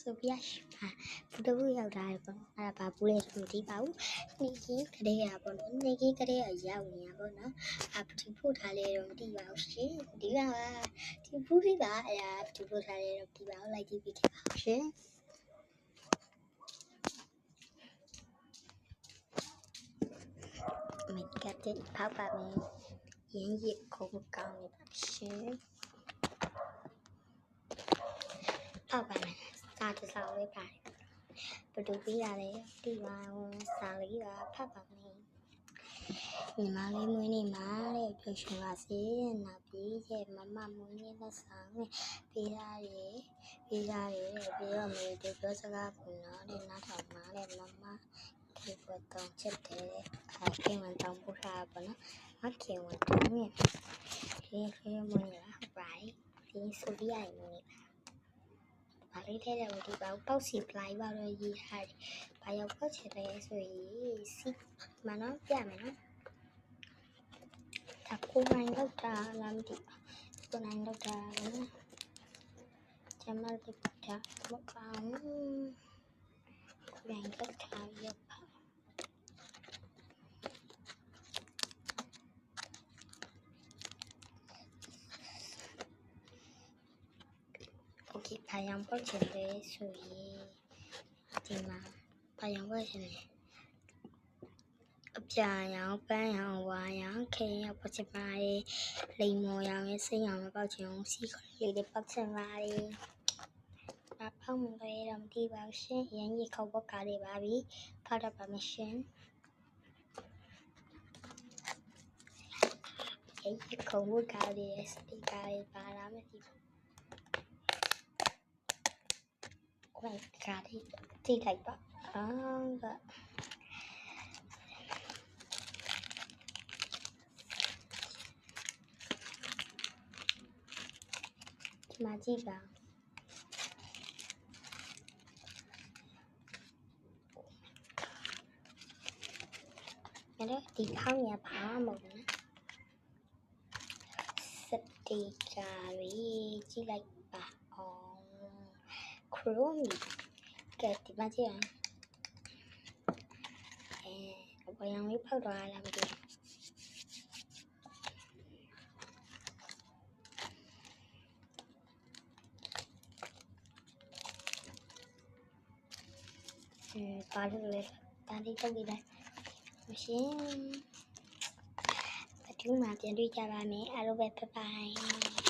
ဆိုပြဘုဒ္ဓဘုရောက်တာပေါ့အဲ့ဒါဘာဘူးလဲဆိုမသိပါဘူးနေကြီးကလေးရပေါ့နော်နေကြီးကလေးရရောက်နေရပေါ့နော်ဘသူဖို့ထားလဲတော့မသိပါဘူးရှင်ဒီကဒီဘူးလေးကအဲ့ဒါဘသူဖို့ထားလဲတော့မသိပါဘူးလိုက်ကြည့်ပြီးခဲ့ပါဦးရှင်မိတ်ကတဲ့ဖောက်ပါမယ်ရင်းရစ်ခုံကောင်းနေပါရှင်ဖောက်ပါမယ်စာတစောင်းလေးပါတယ်ဘယ်သူပြီးရလဲဒီပါစာလေးကဖတ်ပါမယ်ညီမလေးမွေးနေ့မှာတဲ့ပျော်ရွှင်ပါစေနောက်ပြီးရဲ့မမမွေးနေ့လက်ဆောင်နဲ့ပေးရတယ်ပြီးတော့မေတို့ပြောစကားကိုနော်တဲ့နားထောင်ပါတဲ့မမခေပတ်တောင်းချက်တယ်အခင်းဝန်တောင်းပို့ထားပါနော်အခင်းဝန်တောင်းနဲ့ခေမွေးနေ့ပါဟုတ်ပါတယ်ဒီဆိုပြရရင်မွေးနေ့ပါလေးထဲတဲ့ဒီပါပေါက်စီပလိုက်ပါတော့ရေးထားတယ်ဘာရောက်ပေါက်ချင်လဲဆိုရင်စီမနော်ပြမယ်နော်ဒါကိုနိုင်တော့တာလားမသိဘူးကိုနိုင်တော့တာနော်ကျမတို့တာမကောင်းကိုနိုင်တော့တာရပါโอเคဘာရောက်ပေါက်ချင်လဲဆိုရင်ဒီမှာဘာရောက်ပေါက်ချင်လဲအပြာရောင်ပန်းရောင်ဝါရောင်ခဲရောင်ပေါက်ချင်ပါတယ်လိမ်မော်ရောင်ရဲ့စိမ်းရောင်ပေါက်ချင်အောင်စီခလေးတွေပေါက်ချင်ပါတယ်ဘာဖောက်မလဲတော့မသိပါဘူးရှင်ရင်းကြီးခေါက်ပေါက်ကားလေးပါပြီဖောက်တော့ပါမရှင်ရင်းကြီးခေါက်ပေါက်ကားလေးစတိကာလေးပါလာမသိဘူးโอ้ยကားလေးတိလိုက်ပါကဒီမှာကြည့်ပါအဲ့တော့ဒီဖောင်းရပါမဟုတ်ဘူးစတိကာလေးကြည့်လိုက်ပါအောင်ခရိုမီကဲဒီမှာကြည့်အောင်ဘာရောင်လေးဖောက်သွားလားမသိဘူးပါလို့လေတာလေးတုတ်ပြီးလိုက်မရှင်ဘယ်သူမှပြန်တွေ့ကြပါမယ်အားလုံးပဲဘိုင်